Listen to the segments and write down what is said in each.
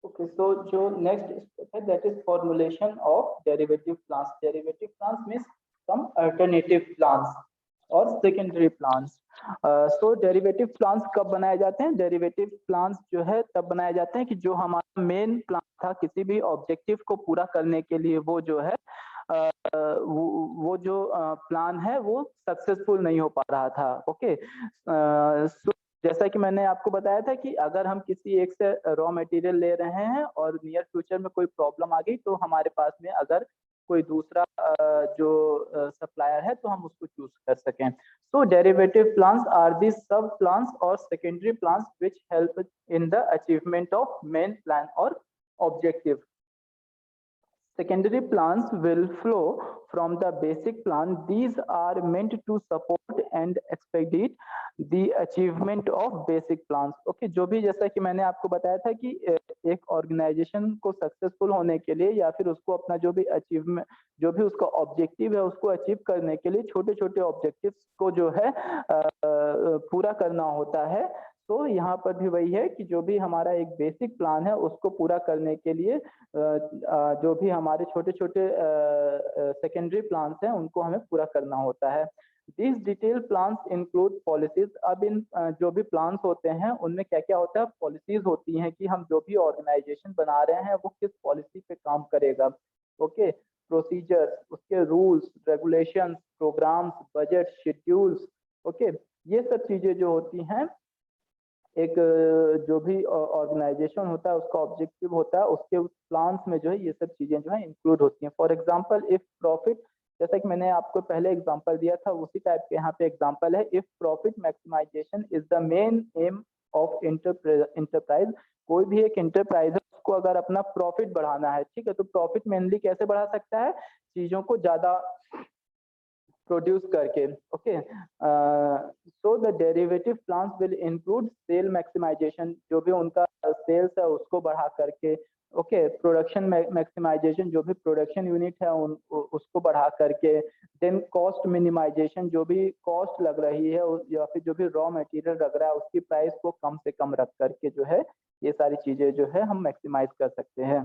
Okay, so जो next step है that is formulation of derivative plans. Derivative plans means some alternative plans और secondary plans. So derivative plans कब बनाए जाते हैं? डेरिवेटिव प्लान्स जो है तब बनाए जाते हैं कि जो हमारा मेन प्लान था किसी भी ऑब्जेक्टिव को पूरा करने के लिए, वो जो है वो जो प्लान है वो सक्सेसफुल नहीं हो पा रहा था। ओके, सो जैसा कि मैंने आपको बताया था कि अगर हम किसी एक से रॉ मटेरियल ले रहे हैं और नियर फ्यूचर में कोई प्रॉब्लम आ गई तो हमारे पास में अगर कोई दूसरा जो सप्लायर है तो हम उसको चूज कर सकें। सो डेरिवेटिव प्लान्स आर दी सब प्लान्स और secondary plans which help in the achievement of main plan और objective. Secondary plans will flow from the basic plan. These are meant to support and expedite the achievement of basic plans. Okay, जो भी जैसा कि मैंने आपको बताया था कि एक ऑर्गेनाइजेशन को सक्सेसफुल होने के लिए या फिर उसको अपना जो भी अचीवमेंट, जो भी उसका ऑब्जेक्टिव है उसको अचीव करने के लिए छोटे छोटे ऑब्जेक्टिव्स को जो है पूरा करना होता है। तो यहाँ पर भी वही है कि जो भी हमारा एक बेसिक प्लान है उसको पूरा करने के लिए जो भी हमारे छोटे छोटे सेकेंडरी प्लान्स हैं उनको हमें पूरा करना होता है। This detail plans include policies. अब इन जो भी प्लान्स होते हैं उनमें क्या क्या होता है? पॉलिसीज होती हैं कि हम जो भी ऑर्गेनाइजेशन बना रहे हैं वो किस पॉलिसी पे काम करेगा। ओके, प्रोसीजर्स, उसके rules, regulations, programmes, budget, schedules. Okay, ये सब चीजें जो होती हैं एक जो भी ऑर्गेनाइजेशन होता है उसका ऑब्जेक्टिव होता है, उसके प्लान्स में जो है ये सब चीजें जो है इंक्लूड होती हैं। फॉर एग्जांपल इफ प्रॉफिट, जैसा कि मैंने आपको पहले एग्जांपल दिया था उसी टाइप के यहाँ पे एग्जांपल है। If profit maximisation is the main aim of enterprise. कोई भी एक इंटरप्राइज है उसको अगर अपना प्रॉफिट बढ़ाना है, ठीक है, तो प्रॉफिट मेनली कैसे बढ़ा सकता है? चीजों को ज्यादा प्रोड्यूस करके। Okay, so the derivative plans will include sale maximisation, जो भी उनका सेल्स है उसको बढ़ा करके। ओके, प्रोडक्शन मैक्सिमाइजेशन, जो भी प्रोडक्शन यूनिट है उसको बढ़ा करके। देन कॉस्ट मिनिमाइजेशन, जो भी कॉस्ट लग रही है या फिर जो भी रॉ मटेरियल लग रहा है उसकी प्राइस को कम से कम रख करके जो है ये सारी चीजें जो है हम मैक्सिमाइज कर सकते हैं।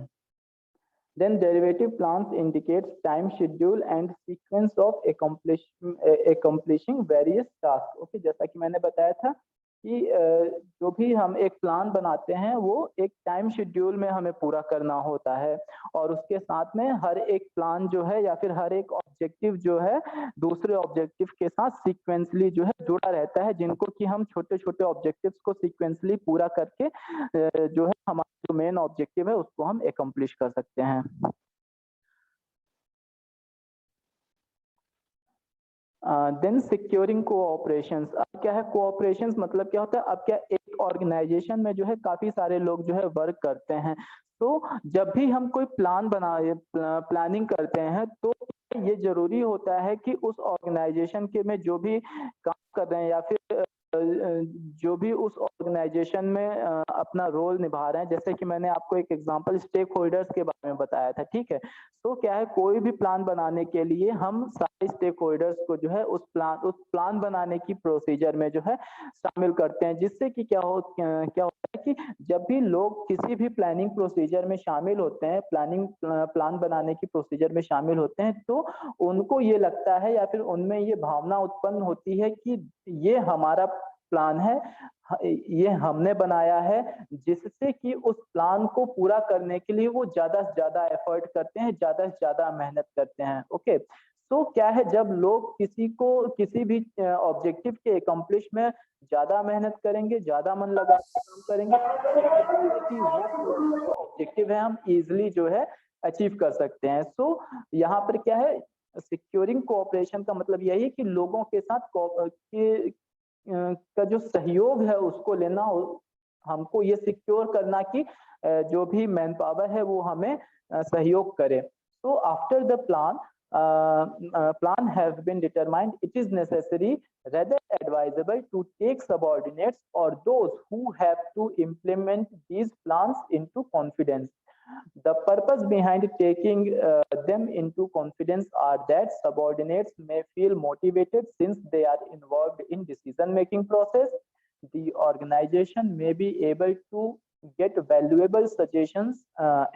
Then derivative plans indicates time schedule and sequence of accomplishing various tasks. Okay, जैसा कि मैंने बताया था कि जो भी हम एक प्लान बनाते हैं वो एक टाइम शेड्यूल में हमें पूरा करना होता है और उसके साथ में हर एक प्लान जो है या फिर हर एक ऑब्जेक्टिव जो है दूसरे ऑब्जेक्टिव के साथ सीक्वेंसली जो है जुड़ा रहता है, जिनको कि हम छोटे छोटे ऑब्जेक्टिव्स को सीक्वेंसली पूरा करके जो है हमारा जो मेन ऑब्जेक्टिव है उसको हम एकम्प्लिश कर सकते हैं। Then securing cooperations. अब क्या है कोऑपरेशंस? मतलब क्या होता है? अब क्या एक ऑर्गेनाइजेशन में जो है काफी सारे लोग जो है वर्क करते हैं, तो जब भी हम कोई प्लानिंग करते हैं तो ये जरूरी होता है कि उस ऑर्गेनाइजेशन के में जो भी काम कर रहे हैं या फिर जो भी उस ऑर्गेनाइजेशन में अपना रोल निभा रहे हैं, जैसे कि मैंने आपको एक एग्जांपल स्टेक होल्डर्स के बारे में बताया था, ठीक है। तो क्या है कोई भी प्लान बनाने के लिए हम सारे स्टेक होल्डर्स को जो है उस प्लान बनाने की प्रोसीजर में जो है शामिल करते हैं, जिससे कि क्या होता है कि जब भी लोग किसी भी प्लानिंग प्रोसीजर में शामिल होते हैं, प्लान बनाने की प्रोसीजर में शामिल होते हैं, तो उनको ये लगता है या फिर उनमें ये भावना उत्पन्न होती है कि ये हमारा प्लान है, ये हमने बनाया है, जिससे कि उस प्लान को पूरा करने के लिए वो ज्यादा से ज्यादा एफर्ट करते हैं, ज्यादा से ज्यादा मेहनत करते हैं। ओके, तो क्या है जब लोग किसी भी ऑब्जेक्टिव के एकम्प्लिश में ज्यादा मेहनत करेंगे, ज्यादा मन लगा काम करेंगे, कि वो ऑब्जेक्टिव है हम इजिली जो है अचीव कर सकते हैं। सो यहाँ पर क्या है सिक्योरिंग कोऑपरेशन का मतलब यही है कि लोगों के साथ का जो सहयोग है उसको लेना, हमको ये सिक्योर करना कि जो भी मैन पावर है वो हमें सहयोग करे। तो after the plan has been determined, it is necessary, rather advisable, to take subordinates or those who have to implement these plans into confidence. The purpose behind taking them into confidence are that subordinates may feel motivated since they are involved in decision making process. The organization may be able to get valuable suggestions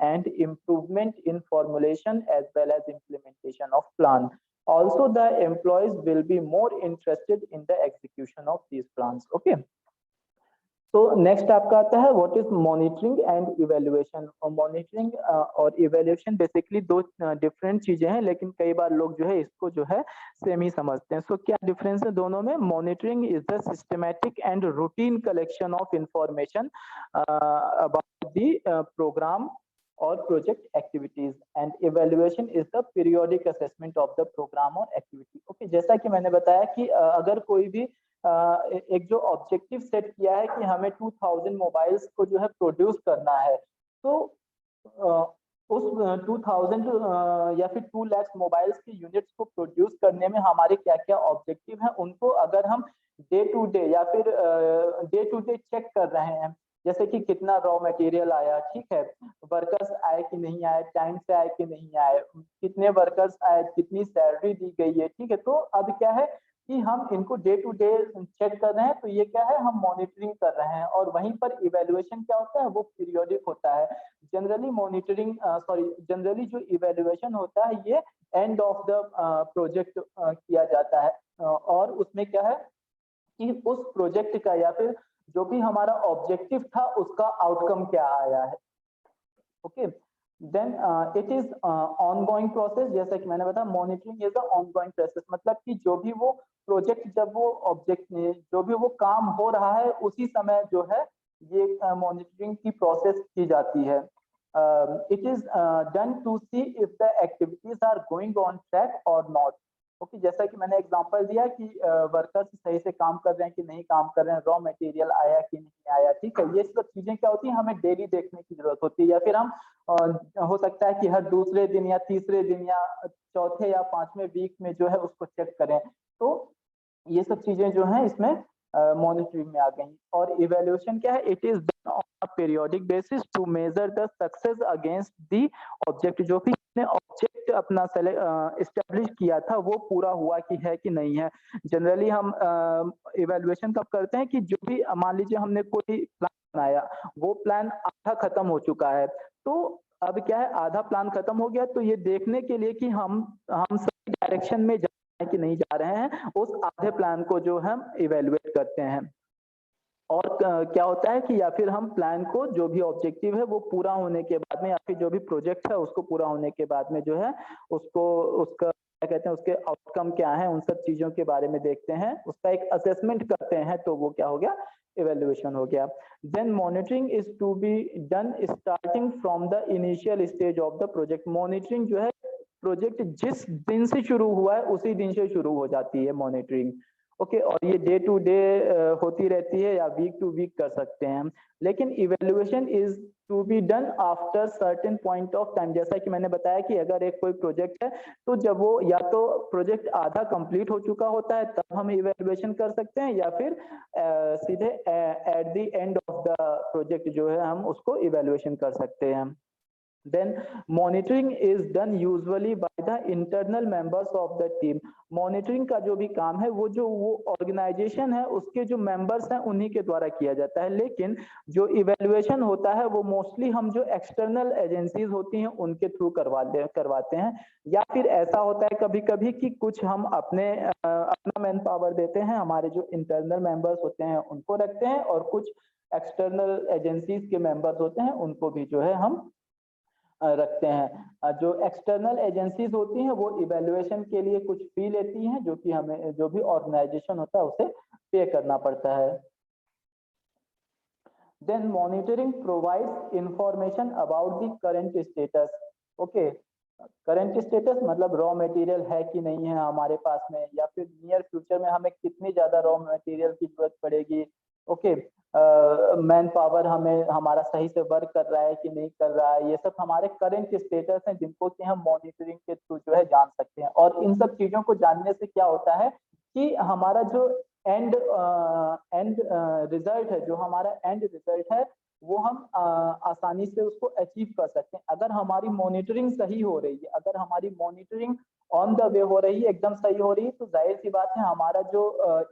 and improvement in formulation as well as implementation of plan. Also, the employees will be more interested in the execution of these plans. Okay. तो next आपका आता है what is monitoring and evaluation. Monitoring और evaluation basically दो different चीजें हैं, लेकिन कई बार लोग जो है इसको जो है सेम ही समझते हैं। सो क्या डिफरेंस है दोनों में? Monitoring is the systematic and routine collection of information about the program और project activities, and evaluation is the periodic assessment of the program और एक्टिविटी। ओके, जैसा कि मैंने बताया कि अगर कोई भी एक जो ऑब्जेक्टिव सेट किया है कि हमें 2000 मोबाइल्स को जो है प्रोड्यूस करना है, तो उस 2000 या फिर 2 लाख मोबाइल्स की यूनिट्स को प्रोड्यूस करने में हमारे क्या क्या ऑब्जेक्टिव हैं, उनको अगर हम डे टू डे या फिर डे टू डे चेक कर रहे हैं, जैसे कि कितना रॉ मटेरियल आया, ठीक है, वर्कर्स आए कि नहीं आए, टाइम से आए कि नहीं आए, कितने वर्कर्स आए, कितनी सैलरी दी गई है, ठीक है। तो अब क्या है कि हम इनको डे टू डे चेक कर रहे हैं, तो ये क्या है, हम मॉनिटरिंग कर रहे हैं। और वहीं पर इवेल्युएशन क्या होता है, वो पीरियोडिक होता है। जनरली मॉनिटरिंग जनरली जो इवेल्युएशन होता है ये एंड ऑफ द प्रोजेक्ट किया जाता है, और उसमें क्या है कि उस प्रोजेक्ट का या फिर जो भी हमारा ऑब्जेक्टिव था उसका आउटकम क्या आया है। Okay, then it is ongoing process. जैसा कि मैंने बताया monitoring is the ongoing process, मतलब कि जो भी वो प्रोजेक्ट, जब वो ऑब्जेक्ट जो भी वो काम हो रहा है उसी समय जो है ये मॉनिटरिंग की प्रोसेस की जाती है। It is done to see if the activities are going on track और नॉट। ओके, जैसा कि मैंने एग्जांपल दिया कि वर्कर्स सही से काम कर रहे हैं कि नहीं काम कर रहे हैं, रॉ मटेरियल आया कि नहीं आया, ठीक है। ये सब चीजें क्या होती है, हमें डेली देखने की जरूरत होती है, या फिर हम हो सकता है कि हर दूसरे दिन या तीसरे दिन या चौथे या पांचवें वीक में जो है उसको चेक करें। तो ये सब चीजें जो है इसमें मॉनिटरिंग में आ गई। और इवेल्युएशन क्या है, it is done on a periodic basis to measure the success against the object. जो भी ऑब्जेक्ट अपना एस्टेब्लिश किया था वो पूरा हुआ कि है कि नहीं है। जनरली हम इवेल्युएशन कब करते हैं कि जो भी मान लीजिए हमने कोई प्लान बनाया, वो प्लान आधा खत्म हो चुका है, तो अब क्या है, आधा प्लान खत्म हो गया, तो ये देखने के लिए कि हम सही डायरेक्शन में जा रहे हैं कि नहीं जा रहे हैं, उस आधे प्लान को जो हम इवेल्युएट करते हैं। और क्या होता है कि या फिर हम प्लान को, जो भी ऑब्जेक्टिव है वो पूरा होने के बाद में, या फिर जो भी प्रोजेक्ट है उसको पूरा होने के बाद में जो है उसको, उसका क्या कहते हैं, उसके आउटकम क्या है, उन सब चीजों के बारे में देखते हैं, उसका एक असेसमेंट करते हैं, तो वो क्या हो गया, इवेल्युएशन हो गया। Then monitoring is to be done starting from the initial stage of the project. Monitoring जो है प्रोजेक्ट जिस दिन से शुरू हुआ है उसी दिन से शुरू हो जाती है मॉनिटरिंग। ओके, और ये डे टू डे होती रहती है या वीक टू वीक कर सकते हैं। लेकिन evaluation is to be done after certain point of time. जैसा कि मैंने बताया कि अगर एक कोई प्रोजेक्ट है, तो जब वो या तो प्रोजेक्ट आधा कंप्लीट हो चुका होता है तब हम इवेल्युएशन कर सकते हैं, या फिर सीधे at the end of the project जो है हम उसको इवेल्युएशन कर सकते हैं। Then monitoring is done usually by the internal members of the team. Monitoring का जो भी काम है वो ऑर्गेनाइजेशन है उसके जो मेंबर्स हैं उन्हीं के द्वारा किया जाता है। लेकिन जो इवेल्युएशन होता है वो मोस्टली हम जो एक्सटर्नल एजेंसीज होती हैं उनके थ्रू करवाते हैं, या फिर ऐसा होता है कभी कभी कि कुछ हम अपना मैन पावर देते हैं, हमारे जो इंटरनल मेंबर्स होते हैं उनको रखते हैं, और कुछ एक्सटर्नल एजेंसीज के मेंबर्स होते हैं उनको भी जो है हम रखते हैं। जो एक्सटर्नल एजेंसीज होती हैं वो इवेल्युएशन के लिए कुछ फी लेती हैं, जो कि हमें, जो भी ऑर्गेनाइजेशन होता है उसे पे करना पड़ता है। Then monitoring provides information about the current status. Okay, current status मतलब रॉ मटेरियल है कि नहीं है हमारे पास में, या फिर नियर फ्यूचर में हमें कितनी ज्यादा रॉ मटेरियल की जरूरत पड़ेगी। ओके, मैन पावर हमें हमारा सही से वर्क कर रहा है कि नहीं कर रहा है, ये सब हमारे करंट स्टेटस हैं जिनको कि हम मॉनिटरिंग के थ्रू जो है जान सकते हैं। और इन सब चीजों को जानने से क्या होता है कि हमारा जो एंड रिजल्ट है, जो हमारा एंड रिजल्ट है वो हम आसानी से उसको अचीव कर सकते हैं। अगर हमारी मॉनिटरिंग सही हो रही है, अगर हमारी मॉनिटरिंग ऑन द वे हो रही है, एकदम सही हो रही है, तो जाहिर सी बात है हमारा जो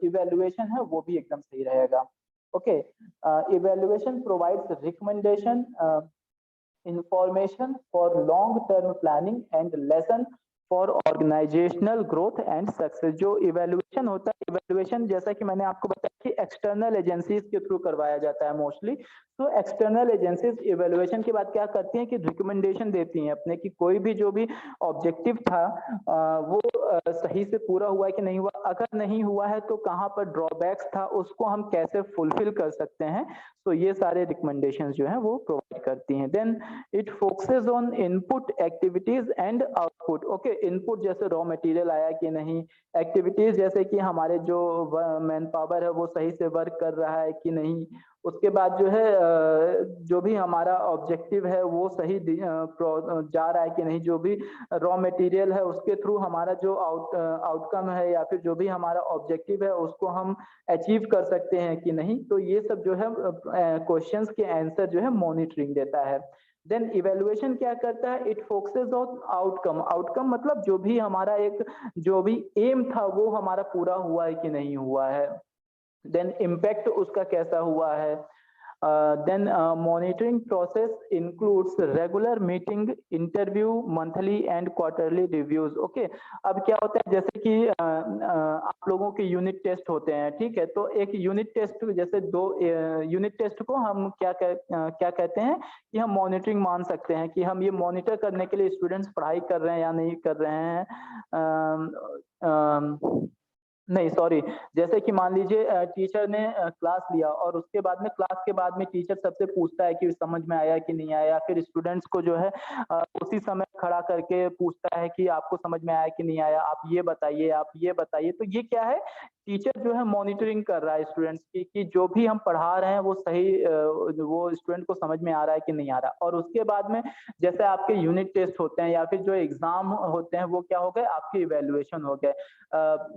इवेल्युएशन है वो भी एकदम सही रहेगा। Okay, evaluation provides recommendation, information for long term planning and lesson for organisational growth and success. जो इवेल्युएशन होता है, इवेल्युएशन जैसा कि मैंने आपको बताया कि एक्सटर्नल एजेंसीज के थ्रू करवाया जाता है मोस्टली। तो एक्सटर्नल एजेंसीज इवेल्युएशन के बाद क्या करती हैं कि रिकमेंडेशन देती हैं अपने कि कोई भी जो भी ऑब्जेक्टिव था वो सही से पूरा हुआ है कि नहीं हुआ, अगर नहीं हुआ है तो कहाँ पर ड्रॉबैक्स था, उसको हम कैसे फुलफिल कर सकते हैं। तो ये सारे रिकमेंडेशंस जो हैं वो प्रोवाइड करती हैं। Then it focuses on input activities and output. Okay, input जैसे रॉ मटेरियल आया कि नहीं, एक्टिविटीज जैसे कि हमारे जो मैन पावर है वो सही से वर्क कर रहा है कि नहीं, उसके बाद जो है जो भी हमारा ऑब्जेक्टिव है वो सही जा रहा है कि नहीं, जो भी रॉ मटेरियल है उसके थ्रू हमारा जो आउटकम है या फिर जो भी हमारा ऑब्जेक्टिव है उसको हम अचीव कर सकते हैं कि नहीं। तो ये सब जो है क्वेश्चंस के आंसर जो है मॉनिटरिंग देता है। देन इवेल्युएशन क्या करता है, it focuses on outcome. Outcome मतलब जो भी हमारा एक जो भी एम था वो हमारा पूरा हुआ है कि नहीं हुआ है। देन इम्पैक्ट उसका कैसा हुआ है। Then monitoring process includes regular meeting, interview, monthly and quarterly reviews. Okay, अब क्या होता है जैसे कि आप लोगों के यूनिट टेस्ट होते हैं, ठीक है, तो एक यूनिट टेस्ट जैसे दो यूनिट टेस्ट को हम क्या कहते हैं कि हम मॉनिटरिंग मान सकते हैं कि हम ये मॉनिटर करने के लिए स्टूडेंट्स पढ़ाई कर रहे हैं या नहीं कर रहे हैं। नहीं सॉरी, जैसे कि मान लीजिए टीचर ने क्लास लिया और उसके बाद में क्लास के बाद में टीचर सबसे पूछता है कि समझ में आया कि नहीं आया, फिर स्टूडेंट्स को जो है उसी समय खड़ा करके पूछता है कि आपको समझ में आया कि नहीं आया, आप ये बताइए, आप ये बताइए। तो ये क्या है, टीचर जो है मॉनिटरिंग कर रहा है स्टूडेंट्स की कि जो भी हम पढ़ा रहे हैं वो सही वो स्टूडेंट को समझ में आ रहा है कि नहीं आ रहा। और उसके बाद में जैसे आपके यूनिट टेस्ट होते हैं या फिर जो एग्जाम होते हैं वो क्या हो गए, आपके इवेल्युएशन हो गए।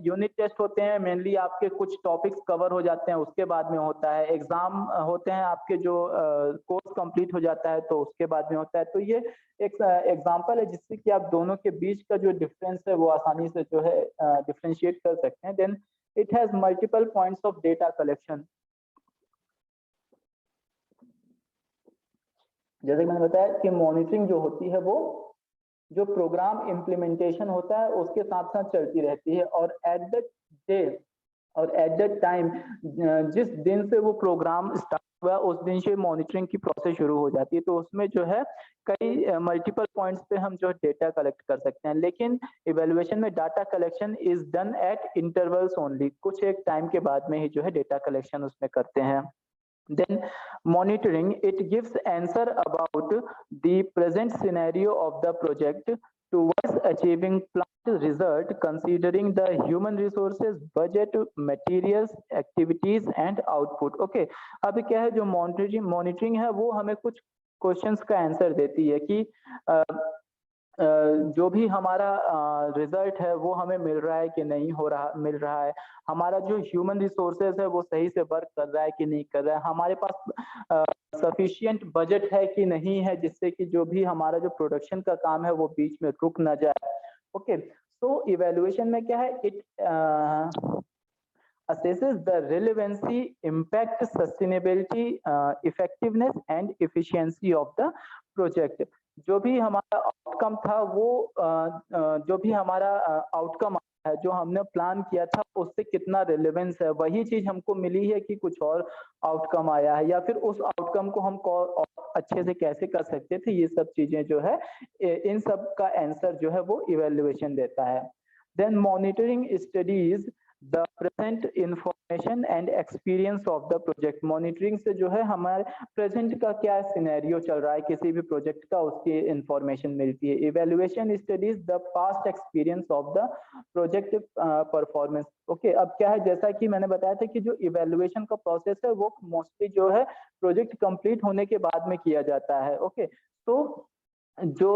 यूनिट टेस्ट होते हैं मेनली आपके कुछ टॉपिक्स कवर हो जाते हैं उसके बाद में होता है, एग्जाम होते हैं आपके जो कोर्स कंप्लीट हो जाता है तो उसके बाद में होता है। तो ये एक एग्जांपल है जिससे कि आप दोनों के बीच का जो डिफरेंस है वो आसानी से जो है डिफरेंशिएट कर सकते हैं। Then it has multiple points of data collection. जैसे कि मैंने बताया कि मॉनिटरिंग जो होती है वो जो प्रोग्राम इम्प्लीमेंटेशन होता है उसके साथ साथ चलती रहती है, और एट द डे और एट द टाइम जिस दिन से वो प्रोग्राम स्टार्ट हुआ उस दिन से मॉनिटरिंग की प्रोसेस शुरू हो जाती है। तो उसमें जो है कई मल्टीपल पॉइंट्स पे हम जो डेटा कलेक्ट कर सकते हैं, लेकिन इवेल्युएशन में data collection is done at intervals only. कुछ एक टाइम के बाद में ही जो है डेटा कलेक्शन उसमें करते हैं। Then monitoring, it gives answer about the present scenario of the project towards achieving planned result considering the human resources, budget, materials, activities and output. Okay, अब क्या है जो मॉनिटरिंग है वो हमें कुछ क्वेश्चंस का आंसर देती है कि जो भी हमारा रिजल्ट है वो हमें मिल रहा है कि नहीं हो रहा, मिल रहा है, हमारा जो ह्यूमन रिसोर्सेज है वो सही से वर्क कर रहा है कि नहीं कर रहा है, हमारे पास सफिशिएंट बजट है कि नहीं है जिससे कि जो भी हमारा जो प्रोडक्शन का काम है वो बीच में रुक ना जाए। ओके, सो इवेल्युएशन में क्या है, it assesses the relevancy, impact, sustainability, effectiveness and efficiency of the project। जो भी हमारा आउटकम था वो जो भी हमारा आउटकम है जो हमने प्लान किया था उससे कितना रिलेवेंस है, वही चीज हमको मिली है कि कुछ और आउटकम आया है, या फिर उस आउटकम को हम अच्छे से कैसे कर सकते थे। ये सब चीजें जो है इन सब का आंसर जो है वो इवेल्युएशन देता है। Then monitoring studies the present information and experience of the project. Monitoring से जो है हमारे प्रेजेंट का क्या सिनेरियो चल रहा है किसी भी प्रोजेक्ट का, उसकी इंफॉर्मेशन मिलती है। Evaluation studies the past experience of the project performance. Okay, अब क्या है जैसा कि मैंने बताया था कि जो इवेल्युएशन का प्रोसेस है वो मोस्टली जो है प्रोजेक्ट कंप्लीट होने के बाद में किया जाता है। ओके, तो जो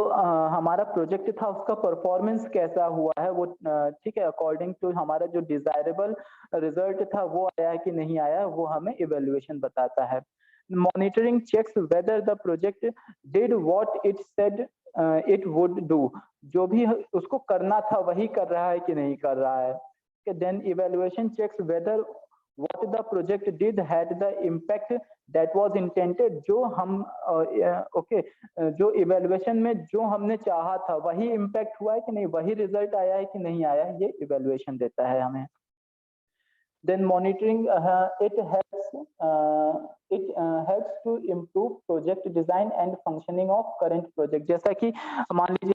हमारा प्रोजेक्ट था उसका परफॉर्मेंस कैसा हुआ है वो ठीक है, अकॉर्डिंग टू हमारा जो डिजायरेबल रिजल्ट था वो आया है कि नहीं आया, वो हमें इवेल्युएशन बताता है। Monitoring checks whether the project did what it said it would do. जो भी उसको करना था वही कर रहा है कि नहीं कर रहा है। Then evaluation checks whether what the project did had the impact that was intended, जो हम ओके जो इवेल्युएशन में जो हमने चाहा था वही इम्पैक्ट हुआ है कि नहीं, वही रिजल्ट आया है कि नहीं आया, ये इवेल्युएशन देता है हमें। Then monitoring helps to improve project design and functioning of current project। जैसा कि मान लीजिए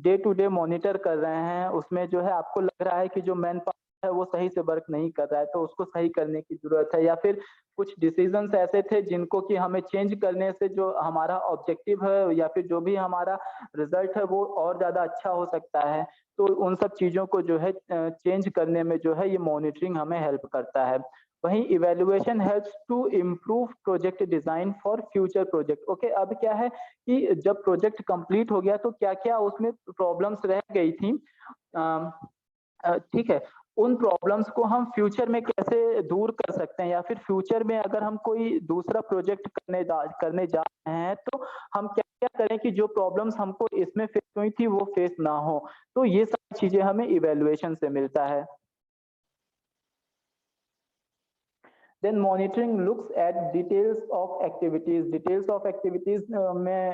डे टू डे मॉनिटर कर रहे हैं, उसमें जो है आपको लग रहा है कि जो मैन पावर है वो सही से वर्क नहीं कर रहा है, तो उसको सही करने की जरूरत है। या फिर कुछ डिसीजंस ऐसे थे जिनको कि हमें चेंज करने से जो हमारा ऑब्जेक्टिव है या फिर जो भी हमारा रिजल्ट है वो और ज्यादा अच्छा हो सकता है, तो उन सब चीजों को जो है चेंज करने में जो है ये मॉनिटरिंग हमें हेल्प करता है। वहीं evaluation helps to improve project design for future project. Okay, अब क्या है कि जब प्रोजेक्ट कंप्लीट हो गया तो क्या क्या उसमें प्रॉब्लम्स रह गई थी, ठीक है, उन प्रॉब्लम्स को हम फ्यूचर में कैसे दूर कर सकते हैं, या फिर फ्यूचर में अगर हम कोई दूसरा प्रोजेक्ट करने जा रहे हैं तो हम क्या क्या करें कि जो प्रॉब्लम्स हमको इसमें फेस हुई थी वो फेस ना हो। तो ये सारी चीजें हमें इवेल्युएशन से मिलता है। Then monitoring looks at details of activities। Details of activities में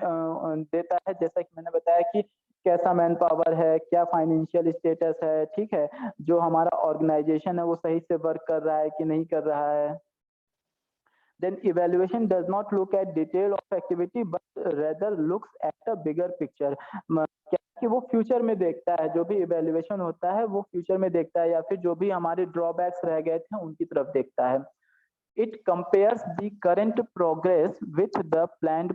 देता है, जैसा कि मैंने बताया कि कैसा मैन पावर है, क्या फाइनेंशियल स्टेटस है, ठीक है, जो हमारा ऑर्गेनाइजेशन है वो सही से वर्क कर रहा है कि नहीं कर रहा है। Then evaluation does not look at detail of activity but rather looks at a bigger picture। क्या कि वो फ्यूचर में देखता है, जो भी इवेल्युएशन होता है वो फ्यूचर में देखता है, या फिर जो भी हमारे ड्रॉबैक्स रह गए थे उनकी तरफ देखता है। It compares the current progress with the planned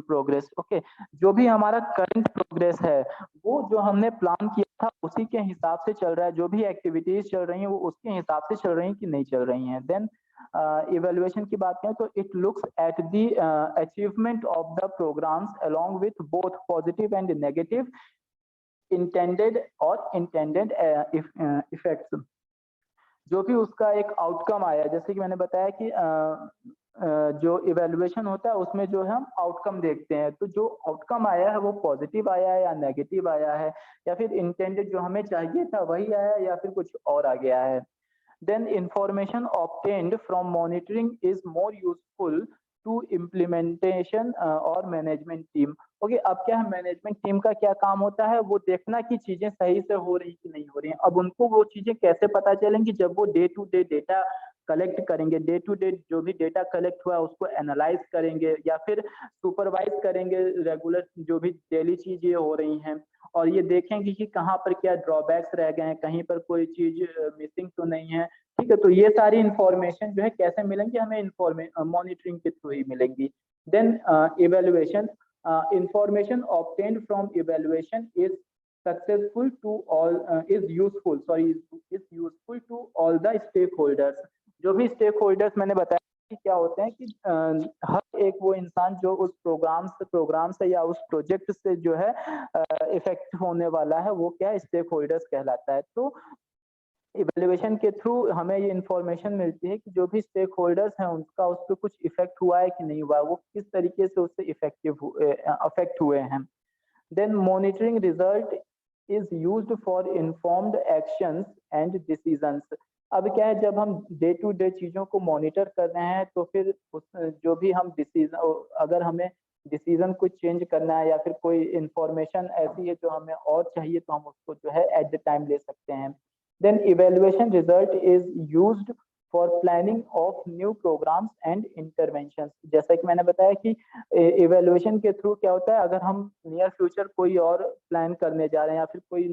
progress। Okay, जो भी हमारा करंट प्रोग्रेस है वो जो हमने प्लान किया था उसी के हिसाब से चल रहा है, जो भी एक्टिविटीज चल रही हैं वो उसके हिसाब से चल रही हैं कि नहीं चल रही हैं। देन इवेल्युएशन की बात करें तो it looks at the achievement of the programs along with both positive and negative intended और इंटेंडेड इफेक्ट्स। जो भी उसका एक आउटकम आया, जैसे कि मैंने बताया कि जो इवेल्युएशन होता है उसमें जो है हम आउटकम देखते हैं, तो जो आउटकम आया है वो पॉजिटिव आया है या नेगेटिव आया है, या फिर इंटेंडेड जो हमें चाहिए था वही आया या फिर कुछ और आ गया है। Then information obtained from monitoring is more useful to implementation और मैनेजमेंट टीम। ओके, अब क्या है, मैनेजमेंट टीम का क्या काम होता है, वो देखना कि चीजें सही से हो रही कि नहीं हो रही हैं। अब उनको वो चीजें कैसे पता चलेंगी, जब वो day to day data collect करेंगे, डे टू डे जो भी डेटा कलेक्ट हुआ है उसको एनालाइज करेंगे या फिर सुपरवाइज करेंगे रेगुलर जो भी डेली चीजें हो रही हैं, और ये देखेंगे कि कहाँ पर क्या ड्रॉबैक्स रह गए हैं, कहीं पर कोई चीज मिसिंग तो नहीं है, ठीक है। तो ये सारी इंफॉर्मेशन जो है कैसे मिलेंगी, हमें मॉनिटरिंग के थ्रू ही मिलेंगी। Then evaluation, information obtained from evaluation is successful to all is useful to all the stakeholders. जो भी स्टेक होल्डर्स मैंने बताया कि क्या होते हैं कि हर एक वो इंसान जो उस प्रोग्राम से या उस प्रोजेक्ट से जो है इफेक्ट होने वाला है वो क्या स्टेक होल्डर्स कहलाता है। तो इवेल्युएशन के थ्रू हमें ये इंफॉर्मेशन मिलती है कि जो भी स्टेक होल्डर्स हैं उनका उस पर कुछ इफेक्ट हुआ है कि नहीं हुआ, वो किस तरीके से उससे अफेक्ट हुए हैं। Then monitoring result is used for informed actions and decisions. अब क्या है, जब हम डे टू डे चीजों को मॉनिटर कर रहे हैं तो फिर जो भी हम डिसीजन, अगर हमें डिसीजन कुछ चेंज करना है या फिर कोई इंफॉर्मेशन ऐसी है जो हमें और चाहिए तो हम उसको जो है एट द टाइम ले सकते हैं। Then evaluation result is used for planning of new programs and interventions। जैसा कि मैंने बताया कि इवेल्युएशन के थ्रू क्या होता है, अगर हम नियर फ्यूचर कोई और प्लान करने जा रहे हैं या फिर कोई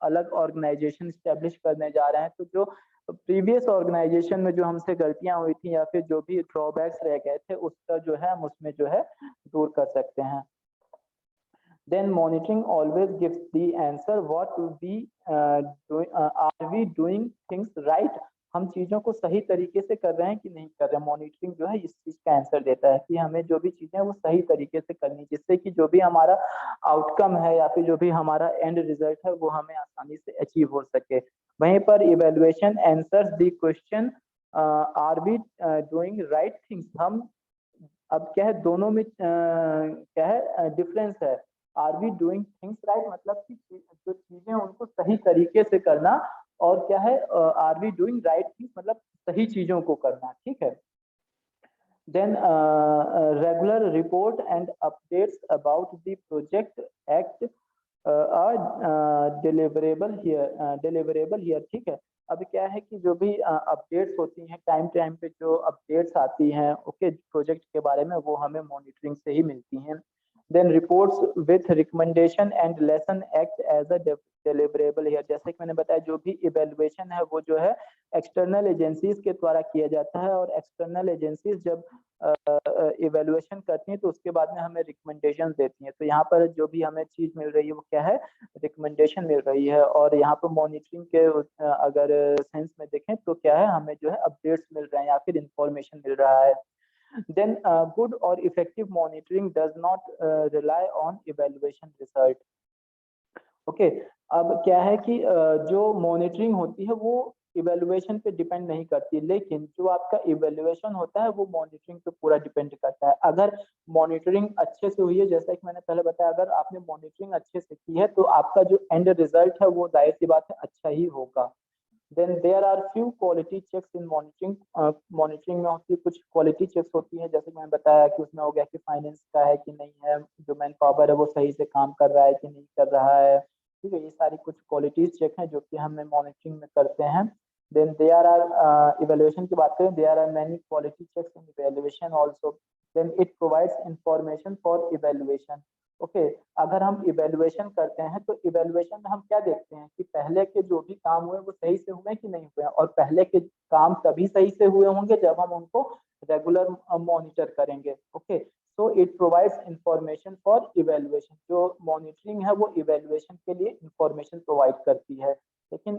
अलग ऑर्गेनाइजेशन स्टेब्लिश करने जा रहे हैं, तो जो प्रीवियस ऑर्गेनाइजेशन में जो हमसे गलतियां हुई थी या फिर जो भी ड्रॉबैक्स रह गए थे उसका जो है हम उसमें जो है दूर कर सकते हैं। Then monitoring always gives the answer what we are we doing things right। हम चीजों को सही तरीके से कर रहे हैं कि नहीं कर रहे हैं। मॉनिटरिंग जो है इस चीज का आंसर देता है कि हमें जो भी चीजें वो सही तरीके से करनी, जिससे कि जो भी हमारा आउटकम है या फिर जो भी हमारा एंड रिजल्ट है वो हमें आसानी से अचीव हो सके। वहीं पर evaluation answers the question are we doing right things. हम अब क्या है, दोनों में क्या है डिफरेंस है। Are we doing things right मतलब कि जो चीजें उनको सही तरीके से करना, और क्या है, are we doing right things, मतलब सही चीजों को करना, ठीक है। Then regular report and updates about the project act are deliverable here, ठीक है। अब क्या है कि जो भी अपडेट्स होती हैं टाइम टाइम पे, जो अपडेट्स आती हैं ओके प्रोजेक्ट के बारे में, वो हमें मॉनिटरिंग से ही मिलती हैं। Then reports with recommendation and lesson act as a deliverable here, जैसे कि मैंने बताया जो भी इवेल्युएशन है वो जो है एक्सटर्नल एजेंसीज के द्वारा किया जाता है, और एक्सटर्नल एजेंसीज जब इवेल्युएशन करती हैं तो उसके बाद में हमें रिकमेंडेशन देती हैं। तो यहाँ पर जो भी हमें चीज मिल रही है वो क्या है, रिकमेंडेशन मिल रही है। और यहाँ पर मॉनिटरिंग के अगर सेंस में देखें तो क्या है, हमें जो है अपडेट्स मिल रहे हैं या फिर इंफॉर्मेशन मिल रहा है। देन गुड और effective monitoring does not rely on evaluation research, okay. अब क्या है कि जो मॉनिटरिंग होती है वो इवेल्युएशन पे डिपेंड नहीं करती, लेकिन जो आपका इवेल्युएशन होता है वो मॉनिटरिंग पे पूरा डिपेंड करता है। अगर मॉनिटरिंग अच्छे से हुई है, जैसा कि मैंने पहले बताया, अगर आपने मॉनिटरिंग अच्छे से की है तो आपका जो एंड रिजल्ट है वो जाहिर सी बात है अच्छा ही होगा। Then there are few quality checks in monitoring, monitoring में होती है कुछ क्वालिटी चेक्स होती हैं, जैसे कि मैंने बताया कि उसमें हो गया कि फाइनेंस का है कि नहीं है, जो मैन पावर है वो सही से काम कर रहा है कि नहीं कर रहा है, ठीक है। ये सारी कुछ क्वालिटीज चेक हैं जो कि हमें मॉनिटरिंग में करते हैं। देन देयर आर इवेल्युएशन की बात करें, there are many quality checks in evaluation also, then it provides information for evaluation, okay. अगर हम इवेल्युएशन करते हैं तो इवेल्युएशन में हम क्या देखते हैं कि पहले के जो भी काम हुए वो सही से हुए कि नहीं हुए, और पहले के काम तभी सही से हुए होंगे जब हम उनको रेगुलर मॉनिटर करेंगे, okay. So it provides information for evaluation, जो मॉनिटरिंग है वो इवेल्युएशन के लिए इंफॉर्मेशन प्रोवाइड करती है। लेकिन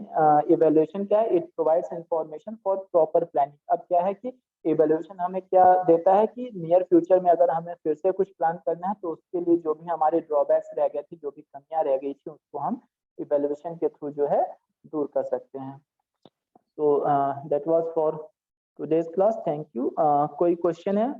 इवेल्युएशन क्या है, it provides information for proper planning. अब क्या है कि इवेल्युएशन हमें क्या देता है कि नियर फ्यूचर में अगर हमें फिर से कुछ प्लान करना है तो उसके लिए जो भी हमारे ड्रॉबैक्स रह गए थे, जो भी कमियां रह गई थी, उसको हम इवेल्युएशन के थ्रू जो है दूर कर सकते हैं। तो that was for today's class, thank you. कोई क्वेश्चन है?